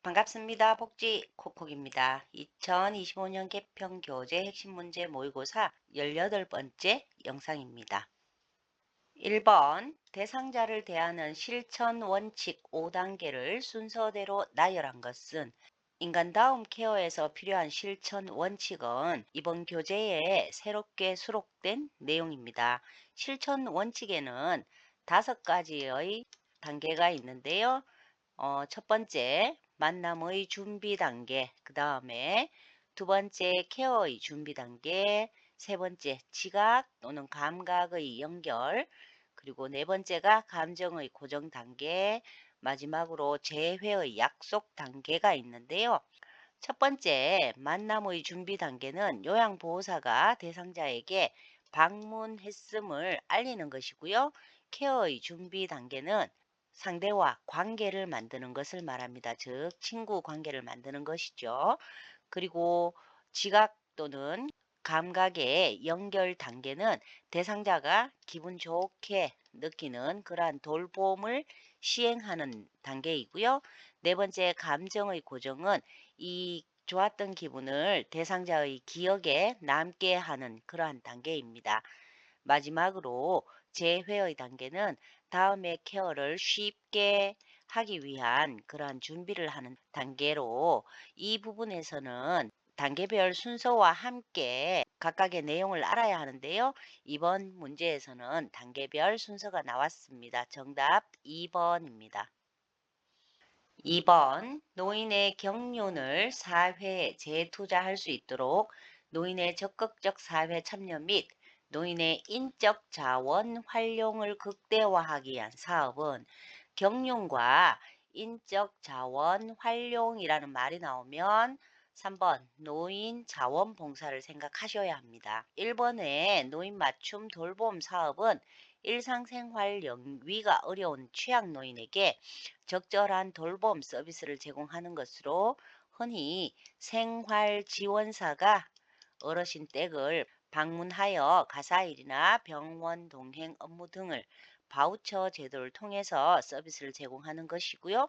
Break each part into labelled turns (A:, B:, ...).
A: 반갑습니다. 복지 콕콕입니다. 2025년 개평 교재 핵심 문제 모의고사 18번째 영상입니다. 1번 대상자를 대하는 실천 원칙 5단계를 순서대로 나열한 것은 인간다움 케어에서 필요한 실천 원칙은 이번 교재에 새롭게 수록된 내용입니다. 실천 원칙에는 5가지의 단계가 있는데요. 첫 번째, 만남의 준비 단계, 그 다음에 두 번째, 케어의 준비 단계, 세 번째, 지각 또는 감각의 연결, 그리고 네 번째가 감정의 고정 단계, 마지막으로 재회의 약속 단계가 있는데요. 첫 번째, 만남의 준비 단계는 요양보호사가 대상자에게 방문했음을 알리는 것이고요. 케어의 준비 단계는 상대와 관계를 만드는 것을 말합니다. 즉, 친구 관계를 만드는 것이죠. 그리고 지각 또는 감각의 연결 단계는 대상자가 기분 좋게 느끼는 그러한 돌봄을 시행하는 단계이고요. 네 번째, 감정의 고정은 이 좋았던 기분을 대상자의 기억에 남게 하는 그러한 단계입니다. 마지막으로 재회의 단계는 다음의 케어를 쉽게 하기 위한 그러한 준비를 하는 단계로 이 부분에서는 단계별 순서와 함께 각각의 내용을 알아야 하는데요. 이번 문제에서는 단계별 순서가 나왔습니다. 정답 2번입니다. 2번 노인의 경륜을 사회에 재투자할 수 있도록 노인의 적극적 사회 참여 및 노인의 인적 자원 활용을 극대화하기 위한 사업은 경륜과 인적 자원 활용이라는 말이 나오면 3번 노인 자원봉사를 생각하셔야 합니다. 1번의 노인 맞춤 돌봄 사업은 일상생활 영위가 어려운 취약 노인에게 적절한 돌봄 서비스를 제공하는 것으로 흔히 생활지원사가 어르신 댁을 방문하여 가사일이나 병원 동행 업무 등을 바우처 제도를 통해서 서비스를 제공하는 것이고요.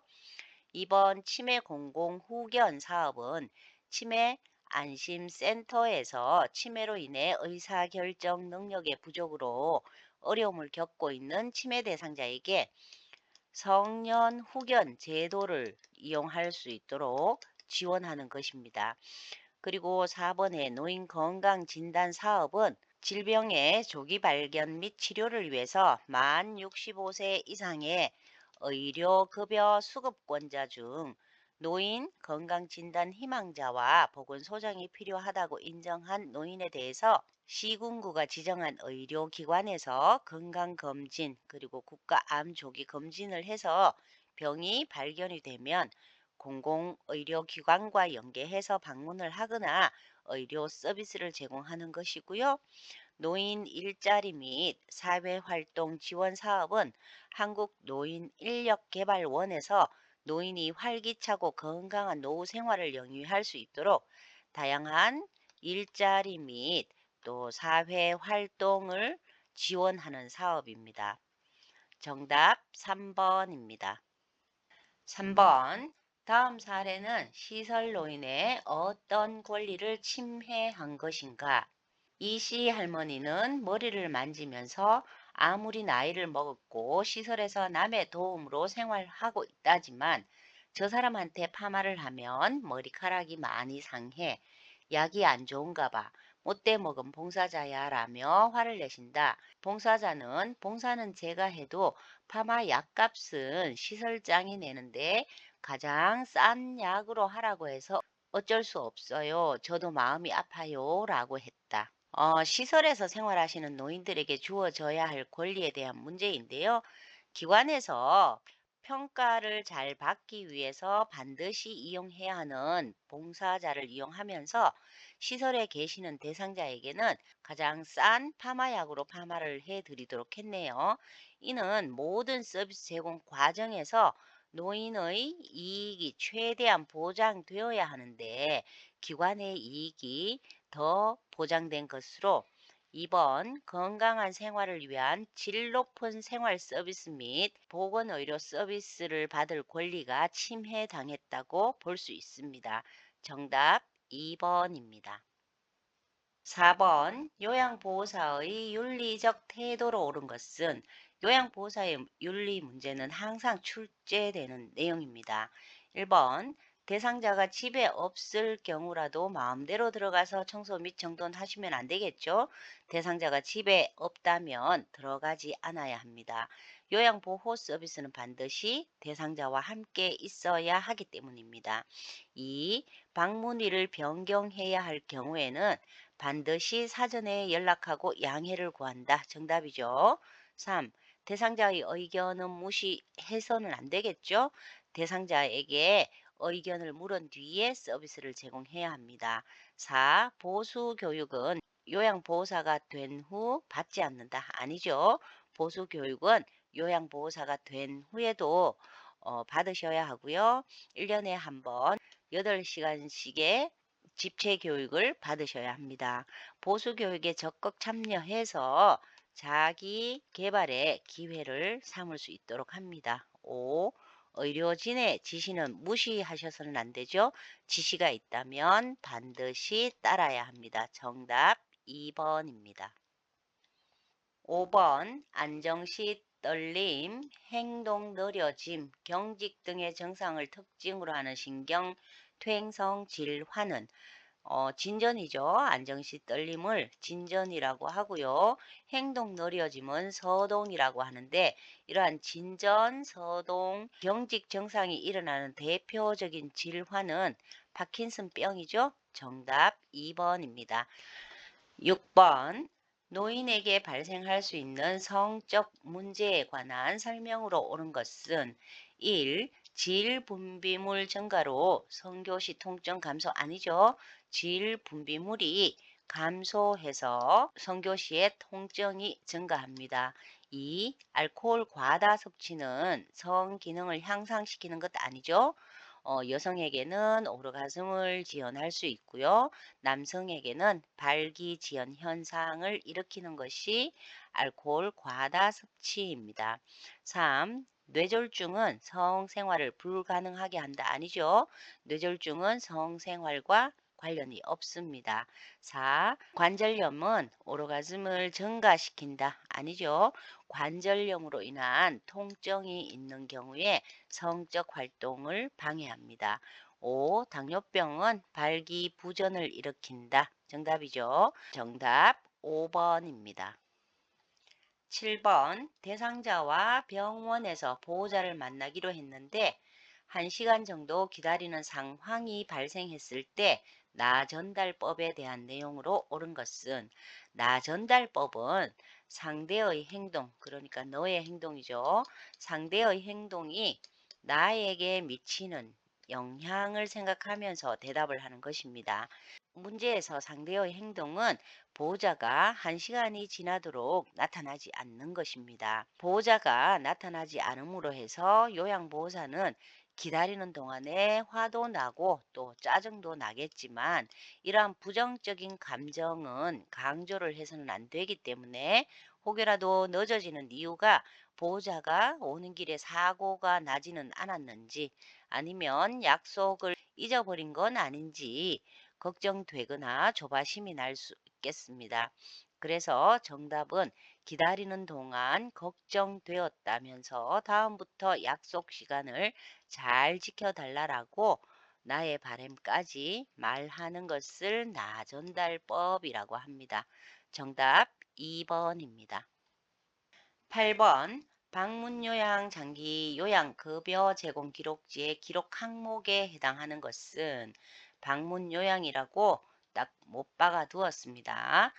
A: 2번 치매 공공 후견 사업은 치매 안심센터에서 치매로 인해 의사결정 능력의 부족으로 어려움을 겪고 있는 치매 대상자에게 성년 후견 제도를 이용할 수 있도록 지원하는 것입니다. 그리고 4번의 노인 건강 진단 사업은 질병의 조기 발견 및 치료를 위해서 만 65세 이상의 의료급여 수급권자 중 노인 건강진단 희망자와 보건소장이 필요하다고 인정한 노인에 대해서 시군구가 지정한 의료기관에서 건강검진 그리고 국가암조기검진을 해서 병이 발견이 되면 공공의료기관과 연계해서 방문을 하거나 의료 서비스를 제공하는 것이고요. 노인 일자리 및 사회활동 지원 사업은 한국노인인력개발원에서 노인이 활기차고 건강한 노후 생활을 영위할 수 있도록 다양한 일자리 및 또 사회활동을 지원하는 사업입니다. 정답 3번입니다. 3번 다음 사례는 시설 노인의 어떤 권리를 침해한 것인가? 이씨 할머니는 머리를 만지면서 아무리 나이를 먹었고 시설에서 남의 도움으로 생활하고 있다지만 저 사람한테 파마를 하면 머리카락이 많이 상해 약이 안 좋은가 봐. 못돼 먹은 봉사자야 라며 화를 내신다. 봉사는 제가 해도 파마 약값은 시설장이 내는데 가장 싼 약으로 하라고 해서 어쩔 수 없어요. 저도 마음이 아파요 라고 했다. 시설에서 생활하시는 노인들에게 주어져야 할 권리에 대한 문제인데요. 기관에서 평가를 잘 받기 위해서 반드시 이용해야 하는 봉사자를 이용하면서 시설에 계시는 대상자에게는 가장 싼 파마약으로 파마를 해드리도록 했네요. 이는 모든 서비스 제공 과정에서 노인의 이익이 최대한 보장되어야 하는데 기관의 이익이 더 보장된 것으로 2번 건강한 생활을 위한 질 높은 생활 서비스 및 보건의료 서비스를 받을 권리가 침해당했다고 볼 수 있습니다. 정답 2번입니다. 4번 요양보호사의 윤리적 태도로 옳은 것은 요양보호사의 윤리 문제는 항상 출제되는 내용입니다. 1번 대상자가 집에 없을 경우라도 마음대로 들어가서 청소 및 정돈하시면 안 되겠죠. 대상자가 집에 없다면 들어가지 않아야 합니다. 요양보호 서비스는 반드시 대상자와 함께 있어야 하기 때문입니다. 2. 방문일을 변경해야 할 경우에는 반드시 사전에 연락하고 양해를 구한다. 정답이죠. 3. 대상자의 의견은 무시해서는 안 되겠죠. 대상자에게 의견을 물은 뒤에 서비스를 제공해야 합니다. 4. 보수 교육은 요양보호사가 된 후 받지 않는다. 아니죠. 보수 교육은 요양보호사가 된 후에도 받으셔야 하고요. 1년에 한 번 8시간씩의 집체 교육을 받으셔야 합니다. 보수 교육에 적극 참여해서 자기 개발의 기회를 삼을 수 있도록 합니다. 5. 의료진의 지시는 무시하셔서는 안 되죠. 지시가 있다면 반드시 따라야 합니다. 정답 2번입니다. 5번 안정시 떨림, 행동 느려짐, 경직 등의 증상을 특징으로 하는 신경 퇴행성 질환은 진전이죠. 안정시 떨림을 진전이라고 하고요. 행동 느려짐은 서동이라고 하는데 이러한 진전, 서동, 경직 증상이 일어나는 대표적인 질환은 파킨슨병이죠. 정답 2번입니다. 6번 노인에게 발생할 수 있는 성적 문제에 관한 설명으로 옳은 것은 1. 질 분비물 증가로 성교시 통증 감소 아니죠. 질 분비물이 감소해서 성교시의 통증이 증가합니다. 2. 알코올 과다 섭취는 성 기능을 향상시키는 것 아니죠. 여성에게는 오르가즘을 지연할 수 있고요. 남성에게는 발기지연 현상을 일으키는 것이 알코올 과다 섭취입니다. 3. 뇌졸중은 성생활을 불가능하게 한다. 아니죠. 뇌졸중은 성생활과 관련이 없습니다. 4. 관절염은 오르가즘을 증가시킨다. 아니죠. 관절염으로 인한 통증이 있는 경우에 성적 활동을 방해합니다. 5. 당뇨병은 발기부전을 일으킨다. 정답이죠. 정답 5번입니다. 7번 대상자와 병원에서 보호자를 만나기로 했는데 1시간 정도 기다리는 상황이 발생했을 때 나전달법에 대한 내용으로 옳은 것은 나전달법은 상대의 행동, 그러니까 너의 행동이죠. 상대의 행동이 나에게 미치는 영향을 생각하면서 대답을 하는 것입니다. 문제에서 상대의 행동은 보호자가 1시간이 지나도록 나타나지 않는 것입니다. 보호자가 나타나지 않음으로 해서 요양보호사는 기다리는 동안에 화도 나고 또 짜증도 나겠지만 이러한 부정적인 감정은 강조를 해서는 안 되기 때문에 혹여라도 늦어지는 이유가 보호자가 오는 길에 사고가 나지는 않았는지 아니면 약속을 잊어버린 건 아닌지 걱정되거나 조바심이 날 수 있겠습니다. 그래서 정답은 기다리는 동안 걱정되었다면서 다음부터 약속 시간을 잘 지켜달라고 나의 바램까지 말하는 것을 나전달법이라고 합니다. 정답 2번입니다. 8번 방문 요양 장기 요양 급여 제공 기록지의 기록 항목에 해당하는 것은 방문 요양이라고 딱 못 박아 두었습니다.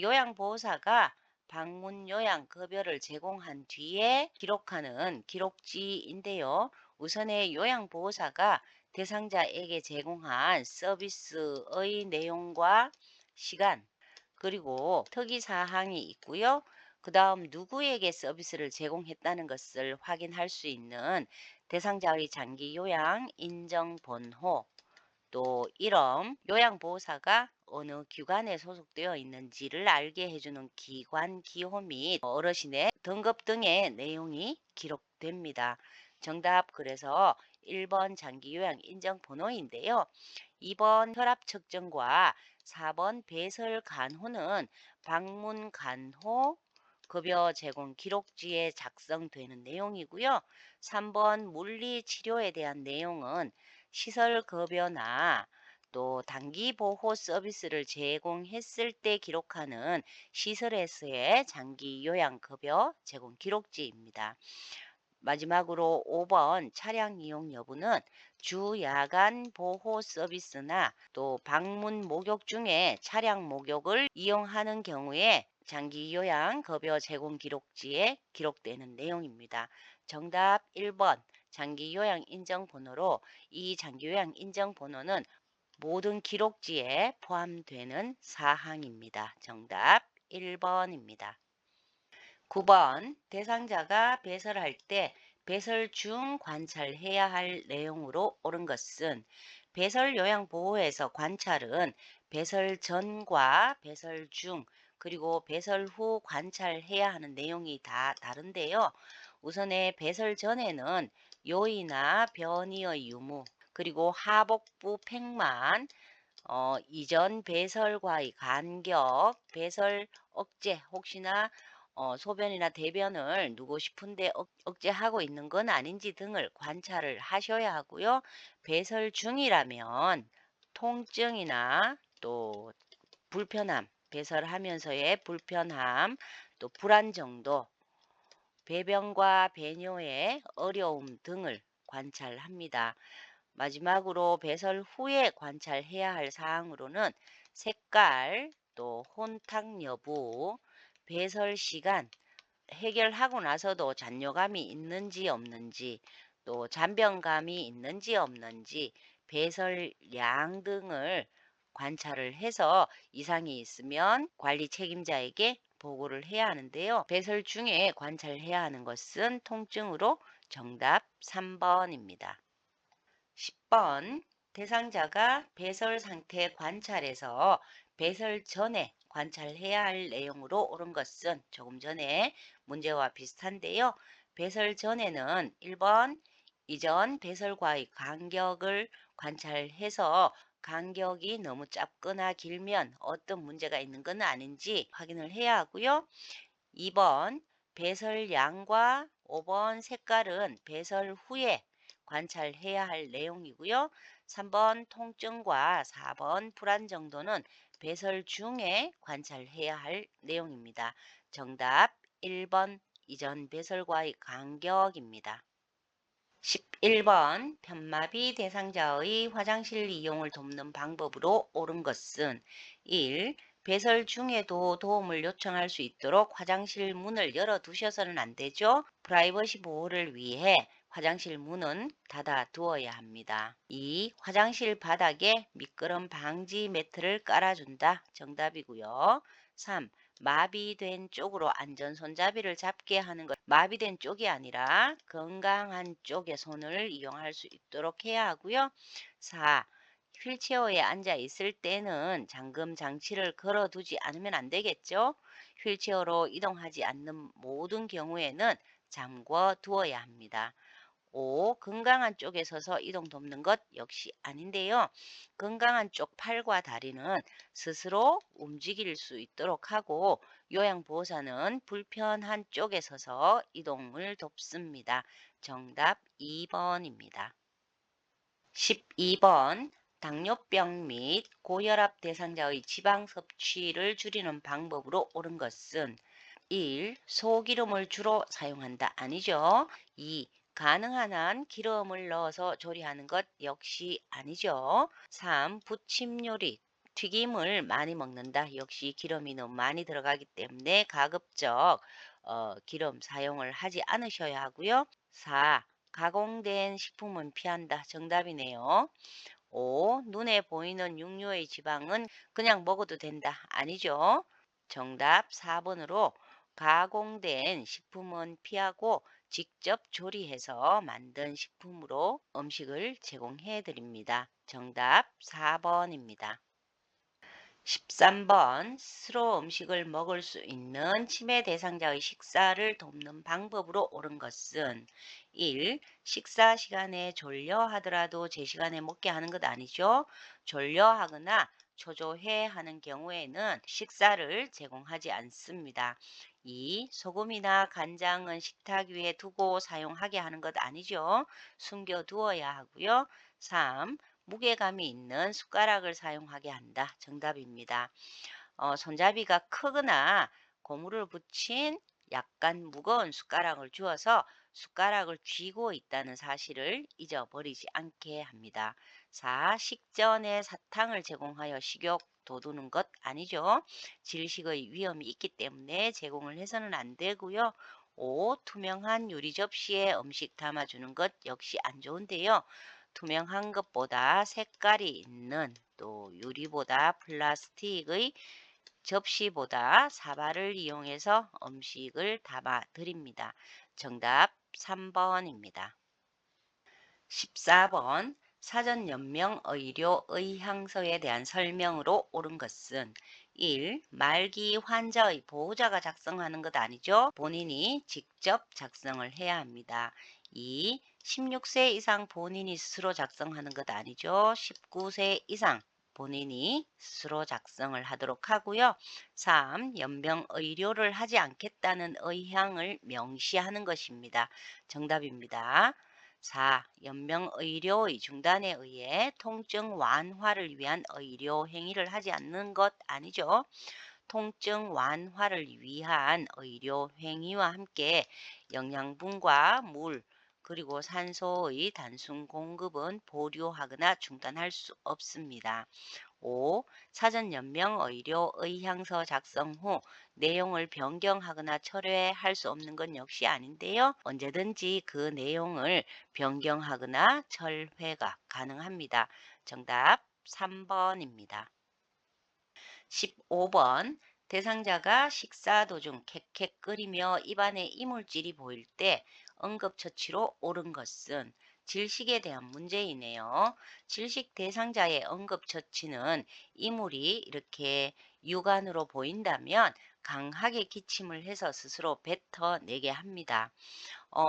A: 요양보호사가 방문 요양 급여를 제공한 뒤에 기록하는 기록지인데요. 우선의 요양보호사가 대상자에게 제공한 서비스의 내용과 시간 그리고 특이사항이 있고요. 그 다음 누구에게 서비스를 제공했다는 것을 확인할 수 있는 대상자의 장기 요양 인정번호 또 이름, 요양보호사가 어느 기관에 소속되어 있는지를 알게 해주는 기관 기호 및 어르신의 등급 등의 내용이 기록됩니다. 정답 그래서 1번 장기요양 인정번호인데요. 2번 혈압 측정과 4번 배설 간호는 방문 간호 급여 제공 기록지에 작성되는 내용이고요. 3번 물리 치료에 대한 내용은 시설 급여나 또 단기 보호 서비스를 제공했을 때 기록하는 시설에서의 장기 요양 급여 제공 기록지입니다. 마지막으로 5번 차량 이용 여부는 주 야간 보호 서비스나 또 방문 목욕 중에 차량 목욕을 이용하는 경우에 장기 요양 급여 제공 기록지에 기록되는 내용입니다. 정답 1번 장기 요양 인정 번호로 이 장기 요양 인정 번호는 모든 기록지에 포함되는 사항입니다. 정답 1번입니다. 9번 대상자가 배설할 때 배설 중 관찰해야 할 내용으로 옳은 것은 배설 요양 보호에서 관찰은 배설 전과 배설 중 그리고 배설 후 관찰해야 하는 내용이 다 다른데요. 우선에 배설 전에는 요이나 변이의 유무 그리고 하복부 팽만 이전 배설과의 간격, 배설 억제, 혹시나 소변이나 대변을 누고 싶은데 억제하고 있는 건 아닌지 등을 관찰을 하셔야 하고요. 배설 중이라면 통증이나 또 불편함, 배설하면서의 불편함, 또 불안 정도, 배변과 배뇨의 어려움 등을 관찰합니다. 마지막으로 배설 후에 관찰해야 할 사항으로는 색깔, 또 혼탁 여부, 배설 시간, 해결하고 나서도 잔여감이 있는지 없는지, 또 잔변감이 있는지 없는지, 배설량 등을 관찰을 해서 이상이 있으면 관리 책임자에게 보고를 해야 하는데요. 배설 중에 관찰해야 하는 것은 통증으로 정답 3번입니다. 10번 대상자가 배설 상태 관찰에서 배설 전에 관찰해야 할 내용으로 옳은 것은 조금 전에 문제와 비슷한데요. 배설 전에는 1번 이전 배설과의 간격을 관찰해서 간격이 너무 짧거나 길면 어떤 문제가 있는 건 아닌지 확인을 해야 하고요. 2번 배설량과 5번 색깔은 배설 후에 관찰해야 할 내용이고요. 3번 통증과 4번 불안 정도는 배설 중에 관찰해야 할 내용입니다. 정답 1번 이전 배설과의 간격입니다. 11번 편마비 대상자의 화장실 이용을 돕는 방법으로 옳은 것은 1. 배설 중에도 도움을 요청할 수 있도록 화장실 문을 열어두셔서는 안 되죠. 프라이버시 보호를 위해 화장실 문은 닫아 두어야 합니다. 2. 화장실 바닥에 미끄럼 방지 매트를 깔아준다. 정답이고요. 3. 마비된 쪽으로 안전 손잡이를 잡게 하는 것. 마비된 쪽이 아니라 건강한 쪽의 손을 이용할 수 있도록 해야 하고요. 4. 휠체어에 앉아 있을 때는 잠금 장치를 걸어두지 않으면 안 되겠죠. 휠체어로 이동하지 않는 모든 경우에는 잠궈 두어야 합니다. 5. 건강한 쪽에 서서 이동 돕는 것 역시 아닌데요. 건강한 쪽 팔과 다리는 스스로 움직일 수 있도록 하고 요양보호사는 불편한 쪽에 서서 이동을 돕습니다. 정답 2번입니다. 12번 당뇨병 및 고혈압 대상자의 지방 섭취를 줄이는 방법으로 옳은 것은 1. 소기름을 주로 사용한다. 아니죠. 2. 가능한 한 기름을 넣어서 조리하는 것 역시 아니죠. 3. 부침 요리, 튀김을 많이 먹는다. 역시 기름이 너무 많이 들어가기 때문에 가급적 기름 사용을 하지 않으셔야 하고요. 4. 가공된 식품은 피한다. 정답이네요. 5. 눈에 보이는 육류의 지방은 그냥 먹어도 된다. 아니죠. 정답 4번으로 가공된 식품은 피하고 직접 조리해서 만든 식품으로 음식을 제공해 드립니다. 정답 4번입니다. 13번 스스로 음식을 먹을 수 있는 치매 대상자의 식사를 돕는 방법으로 옳은 것은 1. 식사 시간에 졸려 하더라도 제 시간에 먹게 하는 것 아니죠. 졸려 하거나 초조해 하는 경우에는 식사를 제공하지 않습니다. 2. 소금이나 간장은 식탁 위에 두고 사용하게 하는 것 아니죠. 숨겨 두어야 하고요. 3. 무게감이 있는 숟가락을 사용하게 한다. 정답입니다. 손잡이가 크거나 고무를 붙인 약간 무거운 숟가락을 주어서 숟가락을 쥐고 있다는 사실을 잊어버리지 않게 합니다. 4. 식전에 사탕을 제공하여 식욕 돋우는 것 아니죠. 질식의 위험이 있기 때문에 제공을 해서는 안 되고요. 5. 투명한 유리 접시에 음식 담아주는 것 역시 안 좋은데요. 투명한 것보다 색깔이 있는 또 유리보다 플라스틱의 접시보다 사발을 이용해서 음식을 담아 드립니다. 정답 3번입니다. 14번 사전 연명 의료 의향서에 대한 설명으로 옳은 것은 1. 말기 환자의 보호자가 작성하는 것 아니죠. 본인이 직접 작성을 해야 합니다. 2. 16세 이상 본인이 스스로 작성하는 것 아니죠. 19세 이상 본인이 스스로 작성을 하도록 하고요. 3. 연명 의료를 하지 않겠다는 의향을 명시하는 것입니다. 정답입니다. 4. 연명의료의 중단에 의해 통증 완화를 위한 의료 행위를 하지 않는 것 아니죠. 통증 완화를 위한 의료 행위와 함께 영양분과 물, 그리고 산소의 단순 공급은 보류하거나 중단할 수 없습니다. 5. 사전 연명 의료 의향서 작성 후 내용을 변경하거나 철회할 수 없는 건 역시 아닌데요. 언제든지 그 내용을 변경하거나 철회가 가능합니다. 정답 3번입니다. 15번 대상자가 식사 도중 캑캑거리며 입안에 이물질이 보일 때 응급처치로 옳은 것은 질식에 대한 문제이네요. 질식 대상자의 응급처치는 이물이 이렇게 육안으로 보인다면 강하게 기침을 해서 스스로 뱉어내게 합니다.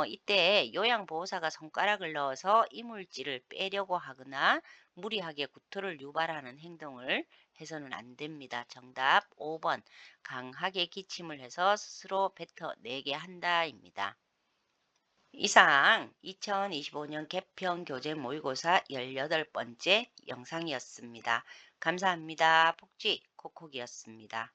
A: 이때 요양보호사가 손가락을 넣어서 이물질을 빼려고 하거나 무리하게 구토를 유발하는 행동을 해서는 안 됩니다. 정답 5번 강하게 기침을 해서 스스로 뱉어내게 한다입니다. 이상 2025년 개편 교재 모의고사 18번째 영상이었습니다. 감사합니다. 복지 콕콕이었습니다.